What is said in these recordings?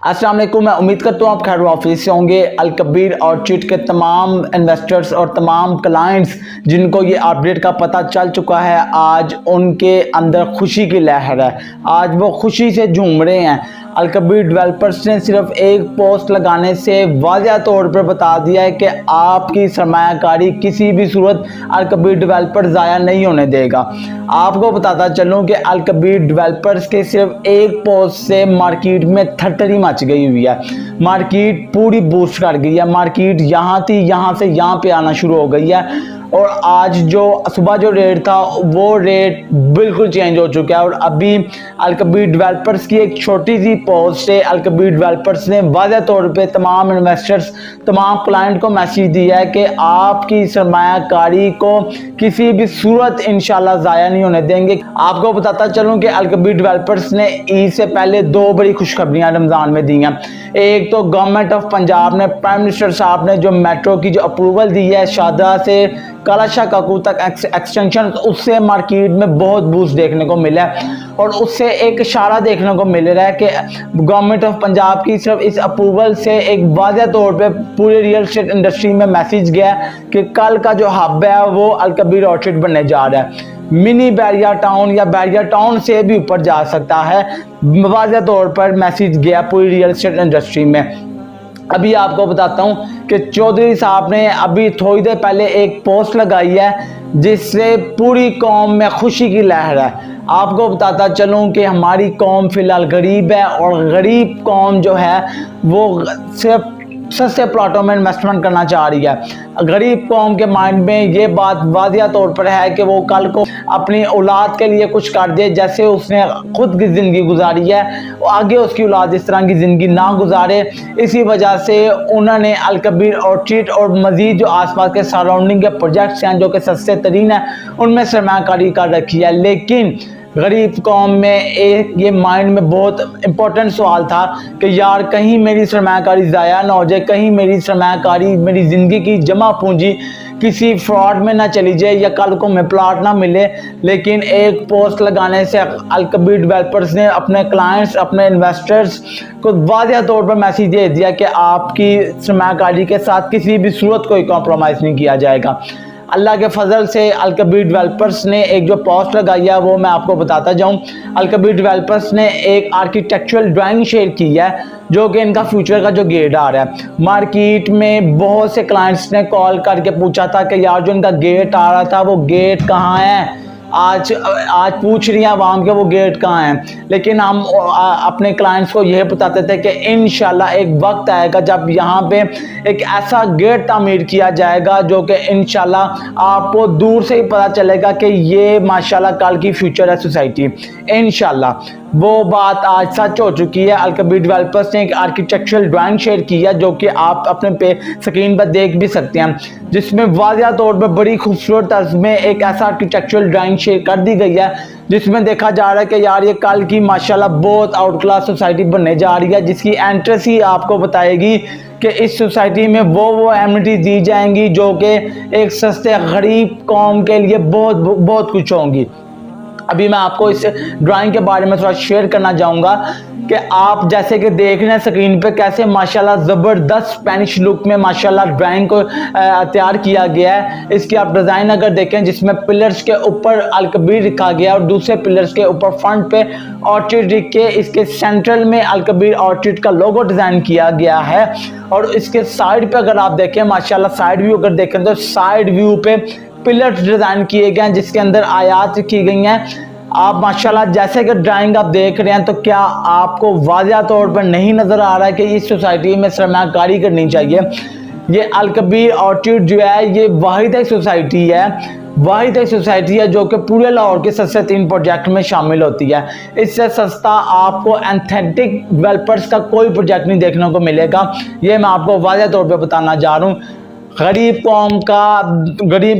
अस्सलाम वालेकुम। मैं उम्मीद करता हूँ आप खैर ऑफिस से होंगे। अलकबीर ऑर्चिड के तमाम इन्वेस्टर्स और तमाम क्लाइंट्स जिनको ये अपडेट का पता चल चुका है, आज उनके अंदर खुशी की लहर है। आज वो खुशी से झूम रहे हैं। अलकबीर डेवलपर्स ने सिर्फ एक पोस्ट लगाने से वाज़ह तौर पर बता दिया है कि आपकी सरमायाकारी किसी भी सूरत अलकबीर डेवलपर ज़ाया नहीं होने देगा। आपको बताता चलूँ कि अलकबीर डेवलपर्स के सिर्फ एक पोस्ट से मार्केट में थरथरी मच गई हुई है। मार्केट पूरी बूस्ट कर गई है। मार्केट यहाँ थी, यहाँ से यहाँ पे आना शुरू हो गई है और आज जो सुबह जो रेट था वो रेट बिल्कुल चेंज हो चुका है। और अभी अलकबीर डेवलपर्स की एक छोटी सी पोस्ट से अलकबीर डेवलपर्स ने वाज़ह तौर पे तमाम इन्वेस्टर्स, तमाम क्लाइंट को मैसेज दिया है कि आपकी सरमायाकारी को किसी भी सूरत इंशाल्लाह ज़ाया नहीं होने देंगे। आपको बताता चलूँ कि अलकबीर डेवलपर्स ने ईद से पहले दो बड़ी खुशखबरियाँ रमज़ान में दी हैं। एक तो गवर्नमेंट ऑफ पंजाब ने, प्राइम मिनिस्टर साहब ने जो मेट्रो की जो अप्रूवल दी है शादा से कालाशाह काकू तक एक्सटेंशन, उससे मार्केट में बहुत बूस्ट देखने को मिला है। और उससे एक इशारा देखने को मिल रहा है कि गवर्नमेंट ऑफ पंजाब की सिर्फ इस अप्रूवल से एक वाज़ह तौर पे पूरे रियल एस्टेट इंडस्ट्री में मैसेज गया कि कल का जो हब है वो अलकबीर ऑर्चिड बनने जा रहा है। मिनी बैरिया टाउन या बैरिया टाउन से भी ऊपर जा सकता है, वाज़ह तौर पर मैसेज गया पूरी रियल एस्टेट इंडस्ट्री में। अभी आपको बताता हूँ कि चौधरी साहब ने अभी थोड़ी देर पहले एक पोस्ट लगाई है जिससे पूरी कौम में खुशी की लहर है। आपको बताता चलूँ कि हमारी कौम फिलहाल गरीब है और गरीब कौम जो है वो सिर्फ सस्ते प्लॉटों में इन्वेस्टमेंट करना चाह रही है। गरीब कौम के माइंड में ये बात वाज़िया तौर पर है कि वो कल को अपनी औलाद के लिए कुछ कर दे, जैसे उसने खुद की ज़िंदगी गुजारी है, आगे उसकी औलाद इस तरह की ज़िंदगी ना गुजारे। इसी वजह से उन्होंने अलकबीर ऑर्चिड और मज़ीद जो आसपास के सराउंडिंग के प्रोजेक्ट्स हैं जो कि सस्ते तरीन हैं उनमें सरमायाकारी कर रखी है। लेकिन गरीब कौम में एक ये माइंड में बहुत इम्पोर्टेंट सवाल था कि यार कहीं मेरी सरमायाकारी ज़ाया ना हो जाए, कहीं मेरी सरमायाकारी, मेरी ज़िंदगी की जमा पूंजी किसी फ्रॉड में ना चली जाए या कल को मैं प्लाट ना मिले। लेकिन एक पोस्ट लगाने से अलकबीर डेवलपर्स ने अपने क्लाइंट्स, अपने इन्वेस्टर्स को वाज़ह तौर पर मैसेज दे दिया कि आपकी सरमायाकारी के साथ किसी भी सूरत कोई कॉम्प्रोमाइज़ नहीं किया जाएगा। अल्लाह के फजल से अलकबीर डेवलपर्स ने एक जो पोस्ट लगाई है वो मैं आपको बताता जाऊं। अलकबीर डेवलपर्स ने एक आर्किटेक्चुरल ड्राइंग शेयर की है जो कि इनका फ्यूचर का जो गेट आ रहा है। मार्केट में बहुत से क्लाइंट्स ने कॉल करके पूछा था कि यार जो इनका गेट आ रहा था वो गेट कहाँ है। आज पूछ रही हैं आवाम के वो गेट कहाँ है। लेकिन हम अपने क्लाइंट्स को यह बताते थे कि इंशाल्लाह एक वक्त आएगा जब यहाँ पे एक ऐसा गेट तामीर किया जाएगा जो कि इंशाल्लाह आपको दूर से ही पता चलेगा कि ये माशाल्लाह कल की फ्यूचर है सोसाइटी। इंशाल्लाह वो बात आज सच हो चुकी है। अलकबीर डेवलपर्स ने एक आर्किटेक्चरल ड्राइंग शेयर की है जो कि आप अपने स्क्रीन पर देख भी सकते हैं, जिसमें वाज़िया तौर पर बड़ी खूबसूरत तर्ज में एक ऐसा आर्किटेक्चरल ड्राइंग शेयर कर दी गई है जिसमें देखा जा रहा है कि यार ये कल की माशाल्लाह बहुत आउट क्लास सोसाइटी बनने जा रही है, जिसकी एंट्रेंस ही आपको बताएगी कि इस सोसाइटी में वो एमिनिटी दी जाएंगी जो कि एक सस्ते गरीब कौम के लिए बहुत बहुत कुछ होंगी। अभी मैं आपको इस ड्राइंग के बारे में थोड़ा शेयर करना चाहूँगा कि आप जैसे कि देख रहे हैं स्क्रीन पे कैसे माशाल्लाह ज़बरदस्त स्पेनिश लुक में माशाल्लाह ड्राइंग को तैयार किया गया है। इसकी आप डिज़ाइन अगर देखें जिसमें पिलर्स के ऊपर अलकबीर लिखा गया और दूसरे पिलर्स के ऊपर फ्रंट पे ऑर्चिड लिख के इसके सेंट्रल में अलकबीर ऑर्चिड का लोगो डिज़ाइन किया गया है। और इसके साइड पे अगर आप देखें माशाल्लाह साइड व्यू अगर देखें तो साइड व्यू पे पिलर्स डिज़ाइन किए गए हैं जिसके अंदर आयात की गई हैं। आप माशाल्लाह जैसे कि ड्राइंग आप देख रहे हैं तो क्या आपको वाज़िया तौर पर नहीं नज़र आ रहा है कि इस सोसाइटी में सरमायाकारी करनी चाहिए। ये अलकबीर ऑर्चिड जो है ये वाहिद एक सोसाइटी है जो कि पूरे लाहौर के सस्ते 3 प्रोजेक्ट में शामिल होती है। इससे सस्ता आपको एंथेटिक डेवलपर्स का कोई प्रोजेक्ट नहीं देखने को मिलेगा। ये मैं आपको वाज़िया तौर पर बताना चाह रहा हूँ। गरीब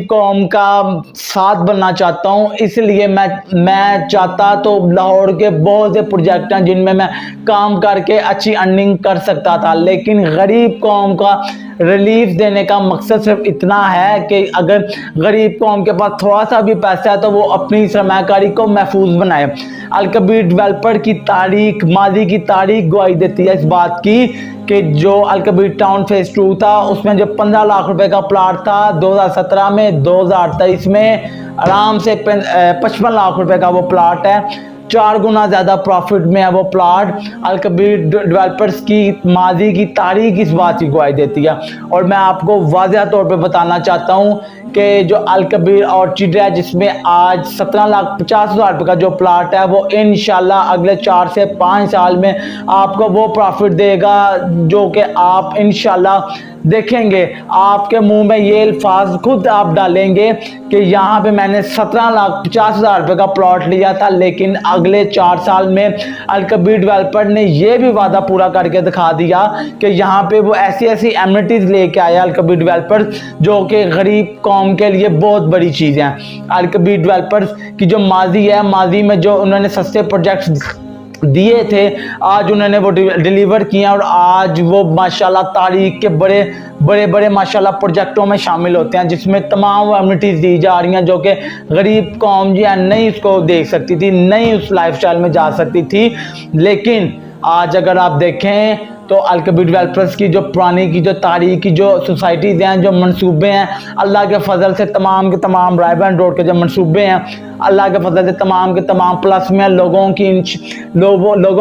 कौम का साथ बनना चाहता हूँ, इसलिए मैं चाहता तो लाहौर के बहुत से प्रोजेक्ट हैं जिनमें मैं काम करके अच्छी अर्निंग कर सकता था। लेकिन गरीब कौम का रिलीफ देने का मकसद सिर्फ इतना है कि अगर गरीब कौम के पास थोड़ा सा भी पैसा है तो वो अपनी सरमाकारी को महफूज बनाए। अलकबीर डेवलपर की तारीख, माजी की तारीख गवाही देती है इस बात की कि जो अलकबीर टाउन फेज 2 था उसमें जो 15 लाख रुपए का प्लाट था 2017 में, 2023 में आराम से 55 लाख रुपए का वो प्लाट है। 4 गुना ज़्यादा प्रॉफिट में है वो प्लाट। अलकबीर डेवलपर्स की माजी की तारीख इस बात की गवाही देती है। और मैं आपको वाज़ह तौर पे बताना चाहता हूँ कि जो अलकबीर ऑर्चिड है जिसमें आज 17,50,000 रुपये का जो प्लाट है वो इंशाल्लाह अगले 4 से 5 साल में आपको वो प्रॉफिट देगा जो कि आप इंशाल्लाह देखेंगे। आपके मुंह में ये अल्फाज खुद आप डालेंगे कि यहाँ पे मैंने 17,50,000 रुपये का प्लॉट लिया था, लेकिन अगले 4 साल में अलकबीर डेवलपर ने ये भी वादा पूरा करके दिखा दिया कि यहाँ पे वो ऐसी ऐसी एमिनिटीज़ लेके आया अलकबीर डेवलपर जो कि गरीब कौम के लिए बहुत बड़ी चीज़ है। अलकबीर डेवलपर की जो माजी है, माजी में जो उन्होंने सस्ते प्रोजेक्ट्स दिए थे आज उन्होंने वो डिलीवर किया और आज वो माशाल्लाह तारीख के बड़े माशाल्लाह प्रोजेक्टों में शामिल होते हैं जिसमें तमाम एमिनिटीज़ दी जा रही हैं जो कि गरीब कौम जो है नहीं उसको देख सकती थी, नहीं उस लाइफस्टाइल में जा सकती थी। लेकिन आज अगर आप देखें तो अलकबीर डेवलपर्स की जो पुरानी की जो तारीख की जो सोसाइटीज़ हैं, जो मंसूबे हैं, अल्लाह के फजल से तमाम के तमाम रायबन रोड के जो मंसूबे हैं अल्लाह के फजल से तमाम के तमाम प्लस में लोगों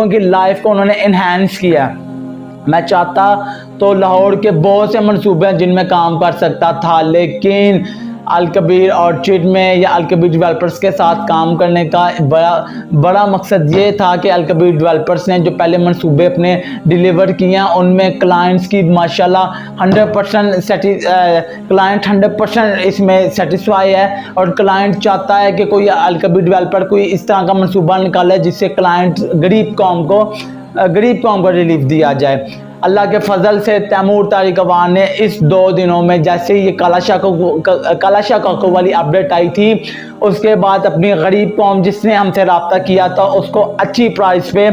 की लाइफ को उन्होंने इन्हांस किया। मैं चाहता तो लाहौर के बहुत से मंसूबे हैं जिनमें काम कर सकता था, लेकिन अलकबीर ऑर्चिड में या अलकबीर डेवलपर्स के साथ काम करने का बड़ा मकसद ये था कि अलकबीर डेवलपर्स ने जो पहले मंसूबे अपने डिलीवर किए हैं उनमें क्लाइंट्स की माशाल्लाह 100% क्लाइंट 100% इसमें सेटिस्फाई है और क्लाइंट चाहता है कि कोई अलकबीर डेवलपर कोई इस तरह का मंसूबा निकाले जिससे क्लाइंट गरीब कौम को रिलीफ दिया जाए। अल्लाह के फजल से तैमूर तारिक अवान ने इस 2 दिनों में जैसे ही ये कालाशाह काको वाली अपडेट आई थी उसके बाद अपनी गरीब कौम जिसने हमसे रब्ता किया था उसको अच्छी प्राइस पे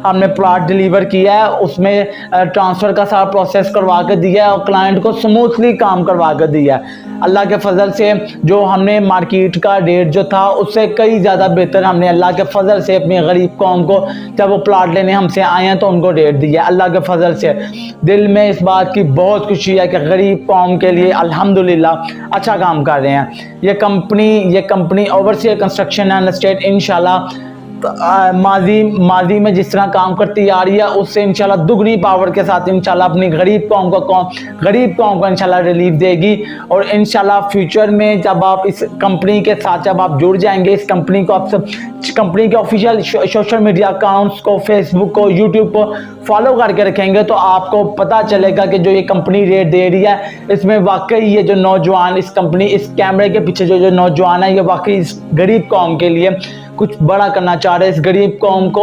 हमने प्लॉट डिलीवर किया है, उसमें ट्रांसफ़र का सारा प्रोसेस करवा कर दिया है और क्लाइंट को स्मूथली काम करवा कर दिया है। अल्लाह के फजल से जो हमने मार्केट का रेट जो था उससे कई ज़्यादा बेहतर हमने अल्लाह के फजल से अपनी गरीब कौम को जब वो प्लॉट लेने हमसे आए हैं तो उनको रेट दिया। अल्लाह के फजल से दिल में इस बात की बहुत खुशी है कि गरीब कौम के लिए अल्हम्दुलिल्लाह अच्छा काम कर रहे हैं। ये company overseer construction and estate इंशाल्लाह माजी में जिस तरह काम करती आ रही है उससे इंशाल्लाह दुगनी पावर के साथ इंशाल्लाह अपनी गरीब कौम को इंशाल्लाह रिलीफ देगी। और इंशाल्लाह फ्यूचर में जब आप इस कंपनी के साथ जब आप जुड़ जाएंगे, इस कंपनी को आप सब कंपनी के ऑफिशियल सोशल मीडिया अकाउंट्स को, फेसबुक को, यूट्यूब को फॉलो करके रखेंगे तो आपको पता चलेगा कि जो ये कंपनी रेट दे रही है इसमें वाकई ये जो नौजवान इस कैमरे के पीछे जो नौजवान है ये वाकई इस गरीब कौम के लिए कुछ बड़ा करना चाह रहे हैं। इस गरीब कौम को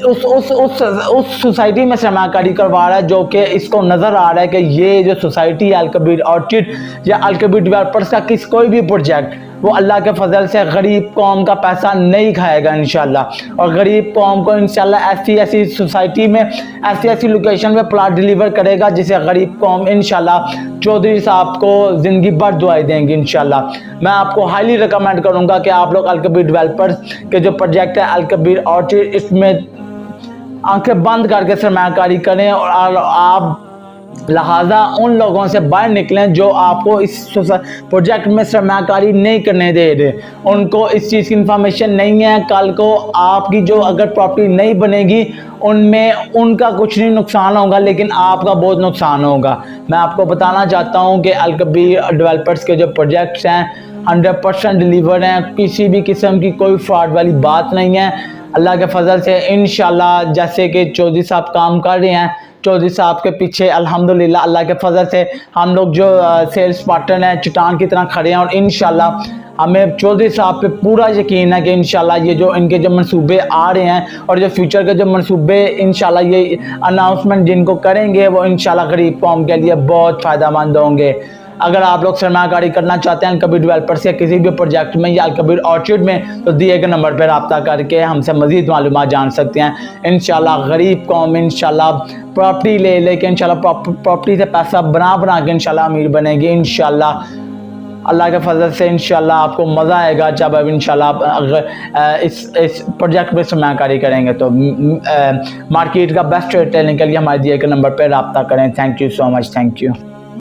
उस सोसाइटी में सरमाकारी करवा रहा है जो कि इसको नज़र आ रहा है कि ये जो सोसाइटी है अलकबीर ऑर्चिड या अलकबीर डेवलपर्स का कोई भी प्रोजेक्ट वो अल्लाह के फजल से गरीब कौम का पैसा नहीं खाएगा इंशाल्लाह। और गरीब कौम को इंशाल्लाह ऐसी सोसाइटी में ऐसी लोकेशन में प्लॉट डिलीवर करेगा जिसे गरीब कौम इंशाल्लाह चौधरी साहब को ज़िंदगी भर दुआएं देंगे इंशाल्लाह। मैं आपको हाईली रिकमेंड करूँगा कि आप लोग अलकबीर डेवलपर्स के जो प्रोजेक्ट है अलकबीर ऑर्चिड इसमें आंखें बंद करके सरमाकारी करें और आप लिहाजा उन लोगों से बाहर निकलें जो आपको इस प्रोजेक्ट में सरमाकारी नहीं करने दे रहे, उनको इस चीज़ की इंफॉर्मेशन नहीं है। कल को आपकी जो अगर प्रॉपर्टी नहीं बनेगी उनमें उनका कुछ नहीं नुकसान होगा लेकिन आपका बहुत नुकसान होगा। मैं आपको बताना चाहता हूँ कि अलकबीर डेवलपर्स के जो प्रोजेक्ट्स हैं 100% डिलीवर हैं, किसी भी किस्म की कोई फ्रॉड वाली बात नहीं है। अल्लाह के फजल से इंशाल्लाह जैसे कि चौधरी साहब काम कर रहे हैं, चौधरी साहब के पीछे अल्हम्दुलिल्लाह अल्लाह के फजल से हम लोग जो सेल्स पार्टनर हैं चट्टान की तरह खड़े हैं और इंशाल्लाह हमें चौधरी साहब पे पूरा यकीन है कि इंशाल्लाह ये जो इनके जो मंसूबे आ रहे हैं और जो फ्यूचर के जो मंसूबे इंशाल्लाह ये अनाउंसमेंट जिनको करेंगे वो इंशाल्लाह गरीब कौम के लिए बहुत फ़ायदेमंद होंगे। अगर आप लोग सरमायाकारी करना चाहते हैं अलकबीर डेवलपर से किसी भी प्रोजेक्ट में या अलकबीर ऑर्चिड में, तो दिए गए नंबर पर रब्ता करके हमसे मज़ीद मालूमात जान सकते हैं। इंशाल्लाह गरीब कौम इंशाल्लाह प्रॉपर्टी ले लेके इंशाल्लाह प्रॉपर्टी से पैसा बना के इंशाल्लाह अमीर बनेगी इंशाल्लाह। अल्लाह के फजल से इंशाल्लाह आपको मज़ा आएगा जब अब इंशाल्लाह अगर इस प्रोजेक्ट में सरमायाकारी करेंगे। तो मार्केट का बेस्ट रेट लेने के लिए हमारे दिए गए नंबर पर रब्ता करें। Thank you so much, thank you.